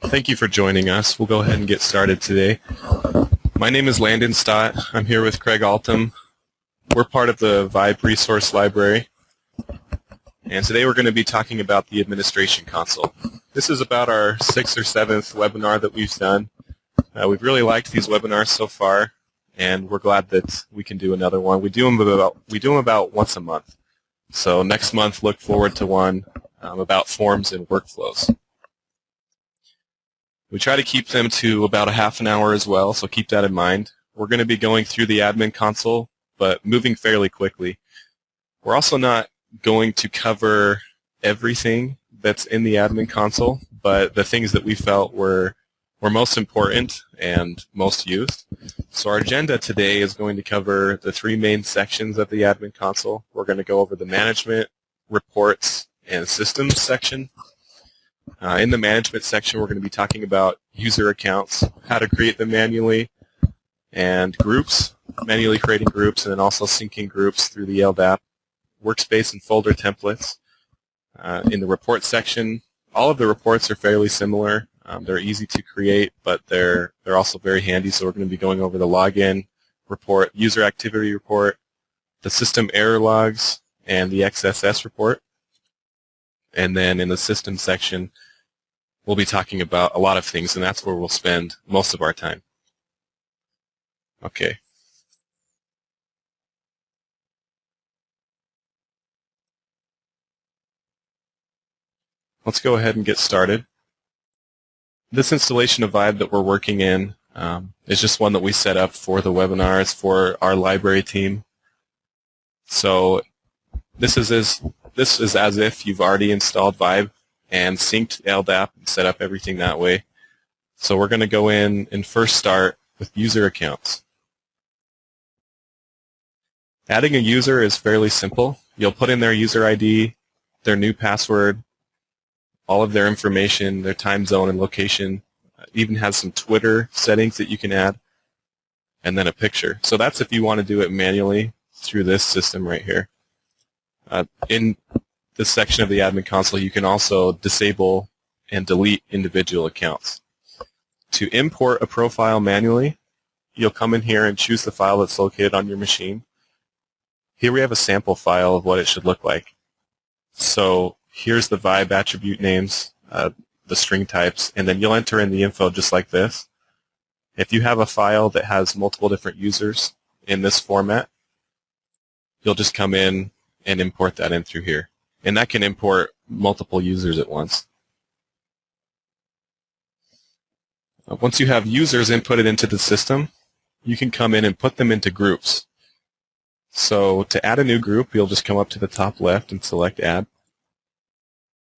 Thank you for joining us. We'll go ahead and get started today. My name is Landon Stott. I'm here with Craig Altum. We're part of the Vibe Resource Library. And today we're going to be talking about the administration console. This is about our 6th or 7th webinar that we've done. We've really liked these webinars so far, and we're glad that we can do another one. We do them about once a month. So next month, look forward to one about forms and workflows. We try to keep them to about a half an hour as well, so keep that in mind. We're going to be going through the admin console, but moving fairly quickly. We're also not going to cover everything that's in the admin console, but the things that we felt were most important and most used. So our agenda today is going to cover the 3 main sections of the admin console. We're going to go over the management, reports, and systems section. In the management section, we're going to be talking about user accounts, how to create them manually, and groups, manually creating groups, and then also syncing groups through the LDAP, workspace and folder templates. In the report section, all of the reports are fairly similar. They're easy to create, but they're also very handy, so we're going to be going over the login report, user activity report, the system error logs, and the XSS report. And then in the system section, we'll be talking about a lot of things, and that's where we'll spend most of our time. Okay. Let's go ahead and get started. This installation of Vibe that we're working in is just one that we set up for the webinars for our library team. So this is as if you've already installed Vibe and synced LDAP and set up everything that way. So we're going to go in and first start with user accounts. Adding a user is fairly simple. You'll put in their user ID, their new password, all of their information, their time zone and location. Even has some Twitter settings that you can add, and then a picture. So that's if you want to do it manually through this system right here. In this section of the admin console, you can also disable and delete individual accounts. To import a profile manually, you'll come in here and choose the file that's located on your machine. Here we have a sample file of what it should look like. So here's the Vibe attribute names, the string types, and then you'll enter in the info just like this. If you have a file that has multiple different users in this format, you'll just come in and import that in through here. And that can import multiple users at once. Once you have users inputted into the system, you can come in and put them into groups. So to add a new group, you'll just come up to the top left and select Add.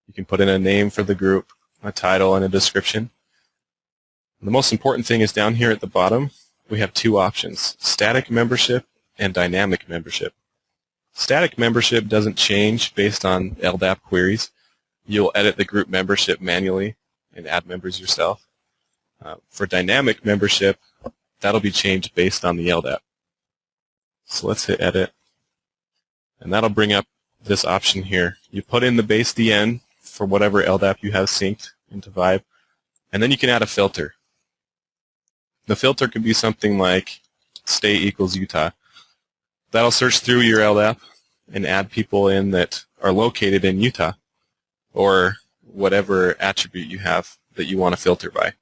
You can put in a name for the group, a title, and a description. The most important thing is down here at the bottom, we have 2 options, static membership and dynamic membership. Static membership doesn't change based on LDAP queries. You'll edit the group membership manually and add members yourself. For dynamic membership, that'll be changed based on the LDAP. So let's hit Edit, and that'll bring up this option here. You put in the base DN for whatever LDAP you have synced into Vibe, and then you can add a filter. The filter could be something like state equals Utah. That'll search through your LDAP and add people in that are located in Utah or whatever attribute you have that you want to filter by.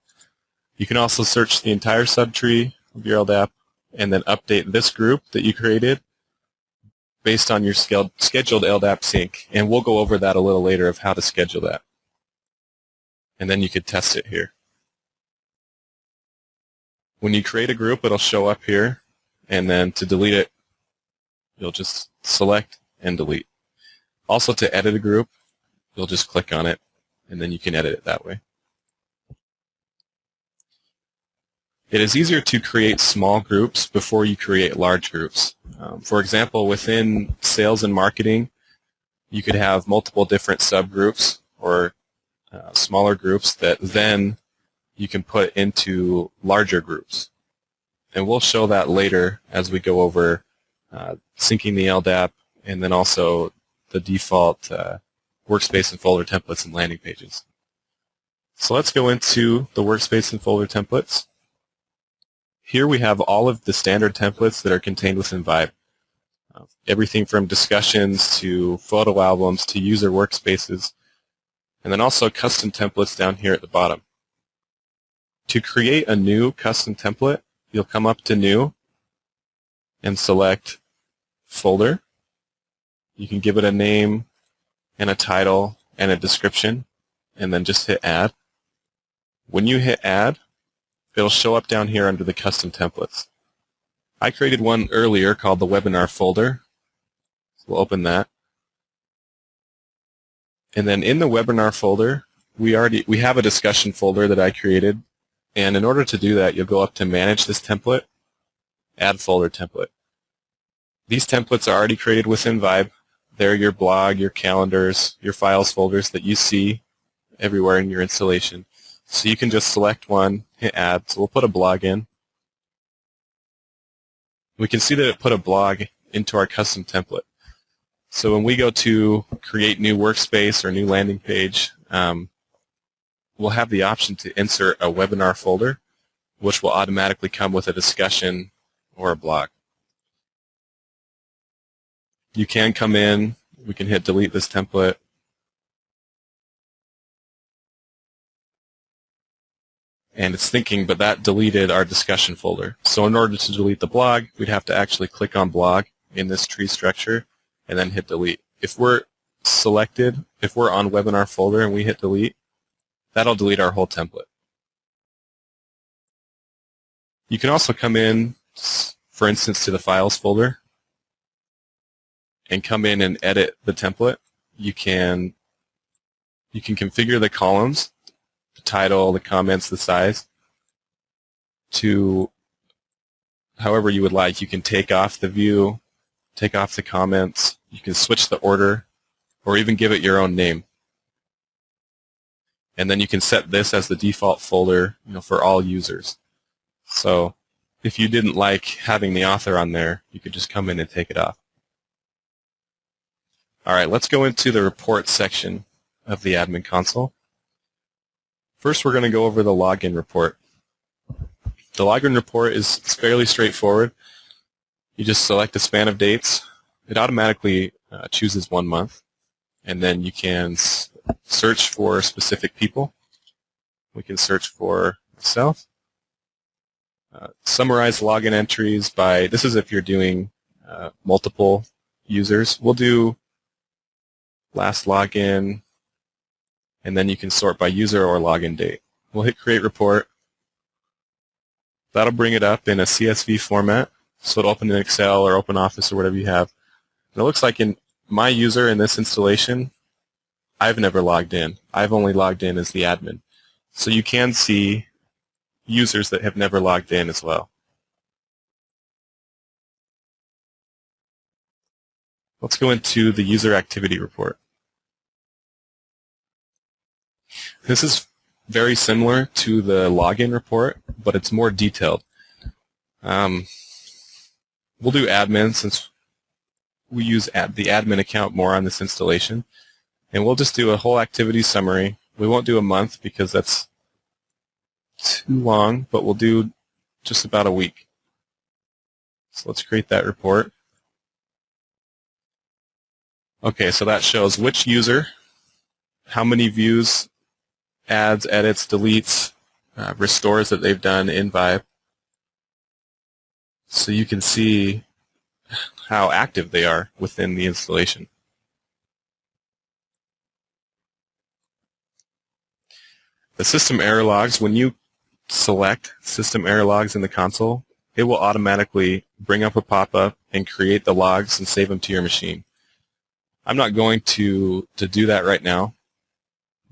You can also search the entire subtree of your LDAP and then update this group that you created based on your scheduled LDAP sync. And we'll go over that a little later of how to schedule that. And then you could test it here. When you create a group, it'll show up here. And then to delete it, you'll just select and delete. Also, to edit a group, you'll just click on it, and then you can edit it that way. It is easier to create small groups before you create large groups. For example, within sales and marketing, you could have multiple different subgroups or smaller groups that then you can put into larger groups. And we'll show that later as we go over syncing the LDAP and then also the default workspace and folder templates and landing pages. So let's go into the workspace and folder templates. Here we have all of the standard templates that are contained within Vibe. Everything from discussions to photo albums to user workspaces, and then also custom templates down here at the bottom. To create a new custom template, you'll come up to New and select Folder. You can give it a name and a title and a description, and then just hit Add. When you hit Add, it'll show up down here under the custom templates. I created one earlier called the webinar folder. So we'll open that. And then in the webinar folder, we have a discussion folder that I created. And in order to do that, you'll go up to Manage this template, Add Folder Template. These templates are already created within Vibe. They're your blog, your calendars, your files folders that you see everywhere in your installation. So you can just select one, hit Add. So we'll put a blog in. We can see that it put a blog into our custom template. So when we go to create new workspace or new landing page, we'll have the option to insert a webinar folder, which will automatically come with a discussion or a blog. You can come in, we can hit delete this template. And it's thinking, but that deleted our discussion folder. So in order to delete the blog, we'd have to actually click on blog in this tree structure and then hit delete. If we're selected, if we're on webinar folder and we hit delete, that'll delete our whole template. You can also come in, for instance, to the files folder and come in and edit the template. You can configure the columns, the title, the comments, the size, to however you would like. You can take off the view, take off the comments, you can switch the order, or even give it your own name. And then you can set this as the default folder, for all users. So if you didn't like having the author on there, you could just come in and take it off. All right, let's go into the report section of the admin console. First, we're going to go over the login report. The login report is fairly straightforward. You just select a span of dates. It automatically chooses 1 month. And then you can search for specific people. We can search for myself. Summarize login entries by, this is if you're doing multiple users. We'll do last login, and then you can sort by user or login date. We'll hit Create Report. That'll bring it up in a CSV format, so it'll open in Excel or OpenOffice or whatever you have. And it looks like in my user in this installation, I've never logged in. I've only logged in as the admin. So you can see users that have never logged in as well. Let's go into the user activity report. This is very similar to the login report, but it's more detailed. We'll do admin since we use the admin account more on this installation. And we'll just do a whole activity summary. We won't do a month because that's too long, but we'll do just about a week. So let's create that report. Okay, so that shows which user, how many views, adds, edits, deletes, restores that they've done in Vibe. So you can see how active they are within the installation. The system error logs, when you select system error logs in the console, it will automatically bring up a pop-up and create the logs and save them to your machine. I'm not going to do that right now,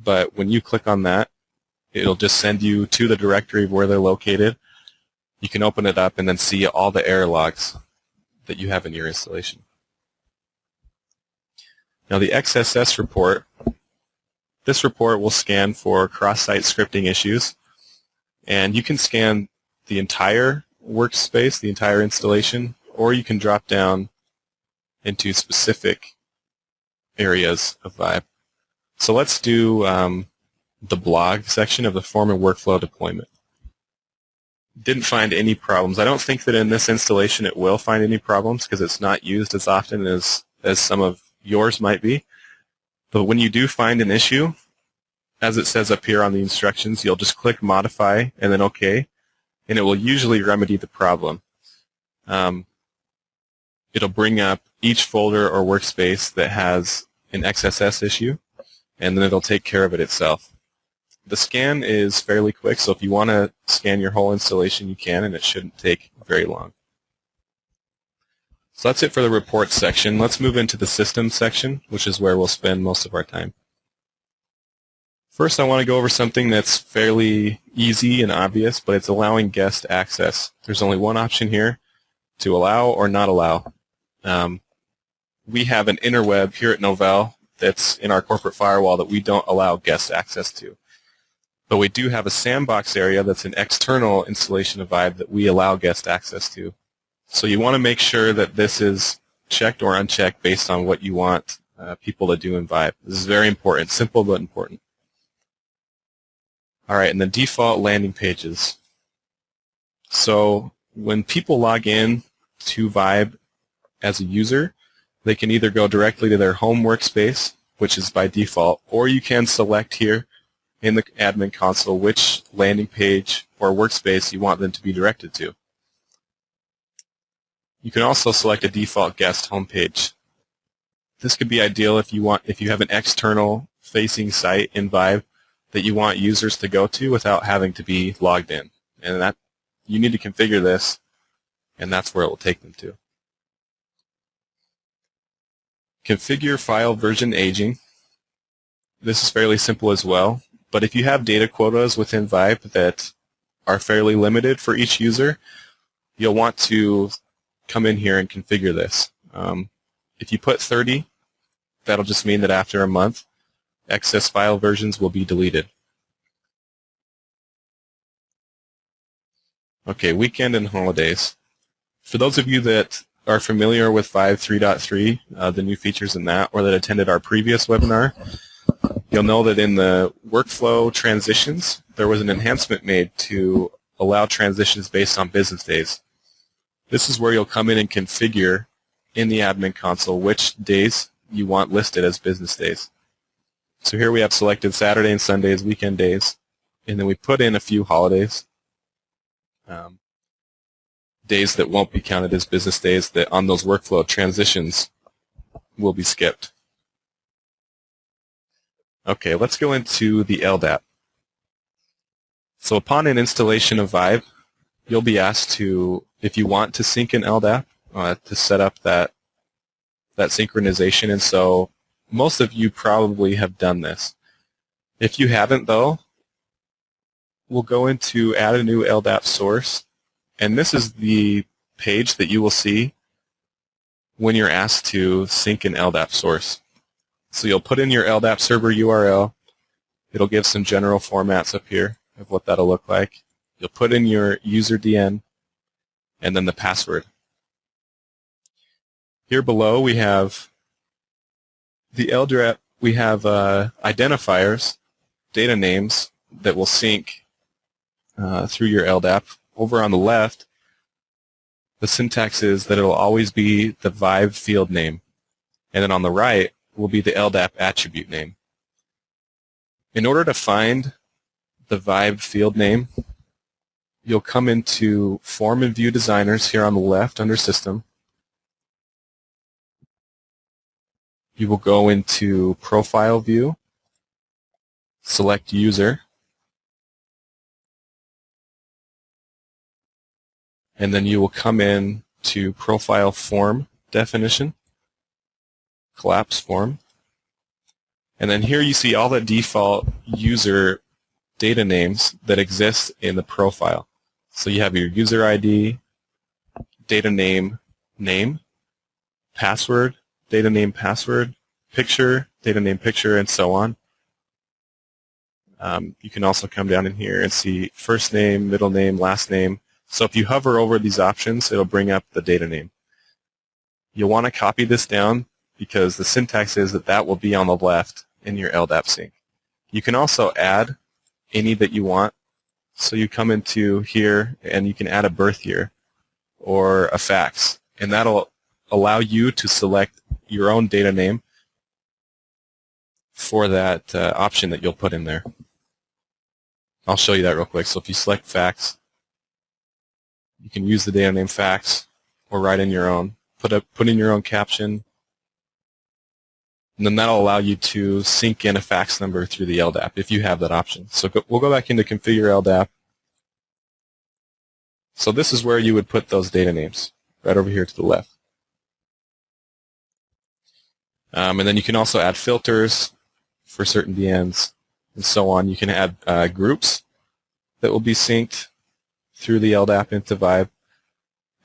but when you click on that, it'll just send you to the directory of where they're located. You can open it up and then see all the error logs that you have in your installation. Now the XSS report, this report will scan for cross-site scripting issues, and you can scan the entire workspace, the entire installation, or you can drop down into specific areas of Vibe. So let's do the blog section of the form and workflow deployment. Didn't find any problems. I don't think that in this installation it will find any problems because it's not used as often as some of yours might be. But when you do find an issue, as it says up here on the instructions, you'll just click Modify and then OK, and it will usually remedy the problem. It'll bring up each folder or workspace that has an XSS issue, and then it'll take care of it itself. The scan is fairly quick, so if you want to scan your whole installation, you can, and it shouldn't take very long. So that's it for the reports section. Let's move into the systems section, which is where we'll spend most of our time. First, I want to go over something that's fairly easy and obvious, but it's allowing guest access. There's only one option here, to allow or not allow. We have an interweb here at Novell that's in our corporate firewall that we don't allow guest access to. But we do have a sandbox area that's an external installation of Vibe that we allow guest access to. So you want to make sure that this is checked or unchecked based on what you want people to do in Vibe. This is very important, simple but important. All right, and the default landing pages. So when people log in to Vibe as a user, they can either go directly to their home workspace, which is by default, or you can select here in the admin console which landing page or workspace you want them to be directed to. You can also select a default guest homepage. This could be ideal if you have an external facing site in Vibe that you want users to go to without having to be logged in. And that you need to configure this, and that's where it will take them to. Configure file version aging. This is fairly simple as well. But if you have data quotas within Vibe that are fairly limited for each user, you'll want to come in here and configure this. If you put 30, that'll just mean that after a month, excess file versions will be deleted. Okay, weekend and holidays. For those of you that are familiar with Vibe 3.3, the new features in that, or that attended our previous webinar, you'll know that in the workflow transitions, there was an enhancement made to allow transitions based on business days. This is where you'll come in and configure in the admin console which days you want listed as business days. So here we have selected Saturday and Sunday as weekend days, and then we put in a few holidays, days that won't be counted as business days that on those workflow transitions will be skipped. Okay, let's go into the LDAP. So upon an installation of Vibe, you'll be asked to, if you want to sync an LDAP, to set up that synchronization. And so most of you probably have done this. If you haven't, though, we'll go into add a new LDAP source. And this is the page that you will see when you're asked to sync an LDAP source. So you'll put in your LDAP server URL. It'll give some general formats up here of what that'll look like. You'll put in your user DN and then the password. Here below we have the LDAP. We have identifiers, data names that will sync through your LDAP. Over on the left, the syntax is that it'll always be the Vibe field name. And then on the right will be the LDAP attribute name. In order to find the Vibe field name, you'll come into Form and View Designers here on the left under System. You will go into Profile View, select User, and then you will come in to Profile Form Definition, Collapse Form, and then here you see all the default user data names that exist in the profile. So you have your user ID, data name, name, password, data name, password, picture, data name, picture, and so on. You can also come down in here and see first name, middle name, last name. So if you hover over these options, it'll bring up the data name. You'll want to copy this down because the syntax is that that will be on the left in your LDAP sync. You can also add any that you want. So you come into here and you can add a birth year or a fax, and that'll allow you to select your own data name for that option that you'll put in there. I'll show you that real quick. So if you select fax, you can use the data name fax or write in your own. Put in your own caption, and then that'll allow you to sync in a fax number through the LDAP if you have that option. So we'll go back into Configure LDAP. So this is where you would put those data names, right over here to the left. And then you can also add filters for certain DNs and so on. You can add groups that will be synced through the LDAP into Vibe.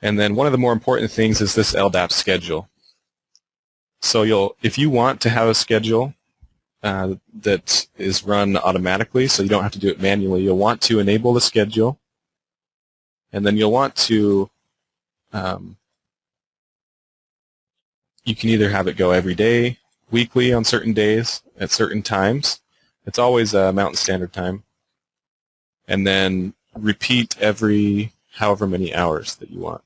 And then one of the more important things is this LDAP schedule. So if you want to have a schedule that is run automatically, so you don't have to do it manually, you'll want to enable the schedule, and then you'll want to, you can either have it go every day, weekly on certain days, at certain times. It's always Mountain Standard Time. And then repeat every however many hours that you want.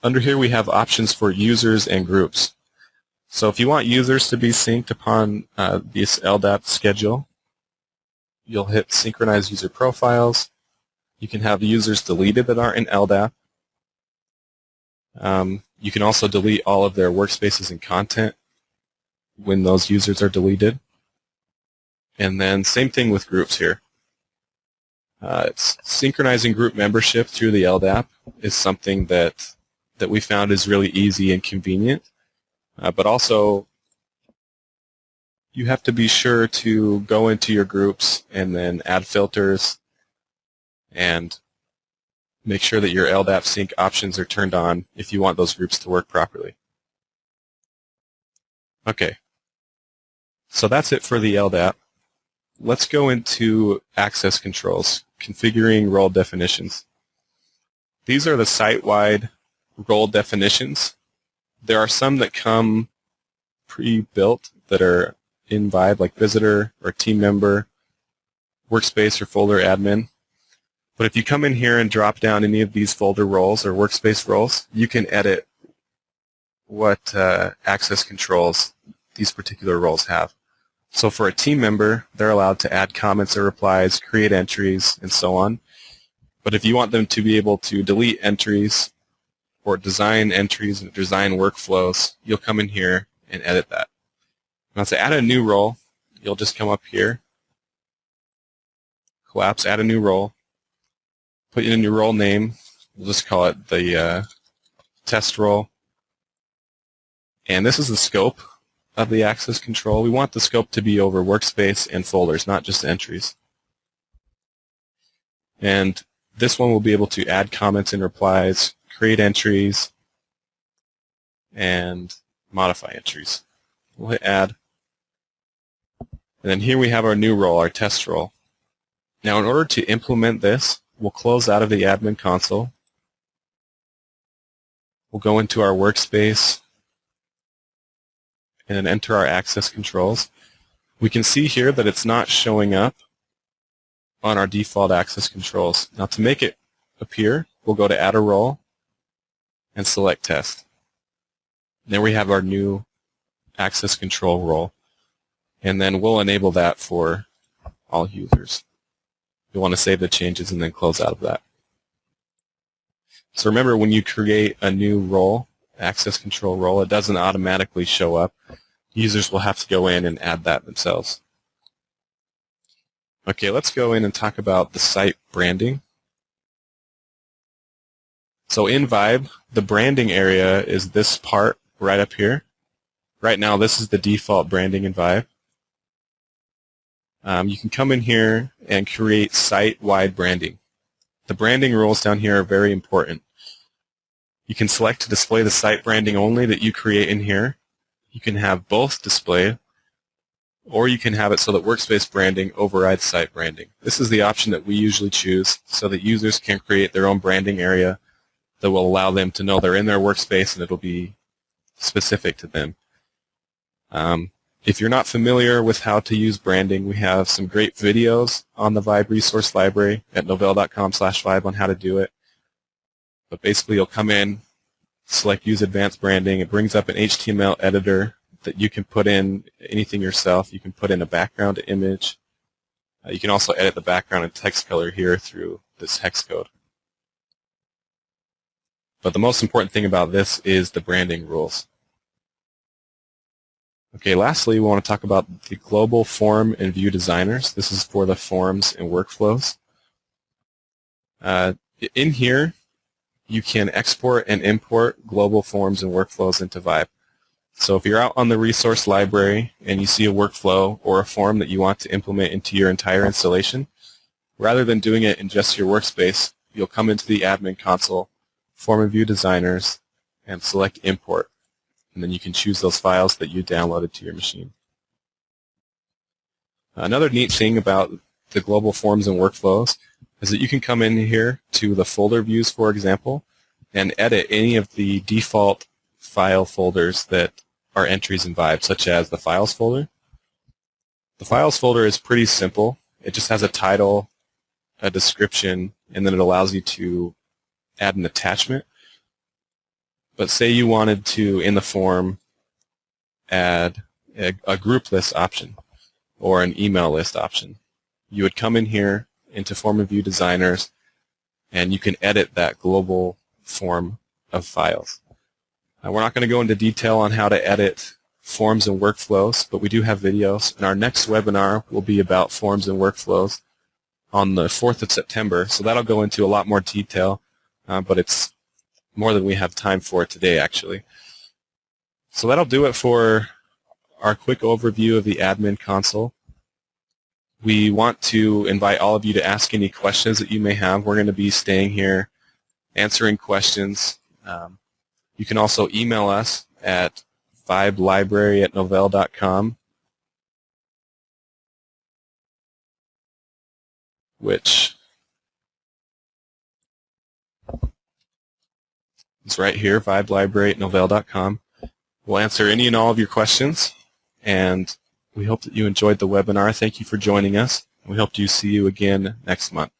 Under here we have options for users and groups. So if you want users to be synced upon this LDAP schedule, you'll hit Synchronize User Profiles. You can have users deleted that aren't in LDAP. You can also delete all of their workspaces and content when those users are deleted. And then same thing with groups here. It's synchronizing group membership through the LDAP is something that we found is really easy and convenient. But also, you have to be sure to go into your groups and then add filters and make sure that your LDAP sync options are turned on if you want those groups to work properly. Okay, so that's it for the LDAP. Let's go into access controls, configuring role definitions. These are the site-wide role definitions. There are some that come pre-built that are in Vibe, like visitor or team member, workspace or folder admin. But if you come in here and drop down any of these folder roles or workspace roles, you can edit what access controls these particular roles have. So for a team member, they're allowed to add comments or replies, create entries, and so on. But if you want them to be able to delete entries or design entries and design workflows, you'll come in here and edit that. Now to add a new role, you'll just come up here, collapse, add a new role, put in your role name. We'll just call it the test role. And this is the scope of the access control. We want the scope to be over workspace and folders, not just entries. And this one will be able to add comments and replies, create entries, and modify entries. We'll hit add. And then here we have our new role, our test role. Now in order to implement this, we'll close out of the admin console. We'll go into our workspace and then enter our access controls. We can see here that it's not showing up on our default access controls. Now to make it appear, we'll go to add a role and select test. There we have our new access control role. And then we'll enable that for all users. You'll want to save the changes and then close out of that. So remember, when you create a new role, access control role, it doesn't automatically show up. Users will have to go in and add that themselves. Okay, let's go in and talk about the site branding. So in Vibe, the branding area is this part right up here. Right now, this is the default branding in Vibe. You can come in here and create site-wide branding. The branding rules down here are very important. You can select to display the site branding only that you create in here. You can have both display, or you can have it so that workspace branding overrides site branding. This is the option that we usually choose so that users can create their own branding area that will allow them to know they're in their workspace and it'll be specific to them. If you're not familiar with how to use branding, we have some great videos on the Vibe resource library at novell.com/vibe on how to do it. But basically, you'll come in, select Use Advanced Branding. It brings up an HTML editor that you can put in anything yourself. You can put in a background image. You can also edit the background and text color here through this hex code. But the most important thing about this is the branding rules. Okay, lastly, we want to talk about the global form and view designers. This is for the forms and workflows. In here, you can export and import global forms and workflows into Vibe. So if you're out on the resource library and you see a workflow or a form that you want to implement into your entire installation, rather than doing it in just your workspace, you'll come into the admin console, form and view designers, and select import. And then you can choose those files that you downloaded to your machine. Another neat thing about the global forms and workflows is that you can come in here to the folder views, for example, and edit any of the default file folders that are entries in Vibe, such as the Files folder. The Files folder is pretty simple. It just has a title, a description, and then it allows you to add an attachment. But say you wanted to, in the form, add a group list option or an email list option. You would come in here into Form and View Designers, and you can edit that global form of files. We're not going to go into detail on how to edit forms and workflows, but we do have videos. And our next webinar will be about forms and workflows on the 4th of September. So that'll go into a lot more detail, but it's more than we have time for today, actually. So that'll do it for our quick overview of the admin console. We want to invite all of you to ask any questions that you may have. We're going to be staying here answering questions. You can also email us at vibelibrary@novell.com, which is right here, vibelibrary@novell.com. We'll answer any and all of your questions, and we hope that you enjoyed the webinar. Thank you for joining us. We hope to see you again next month.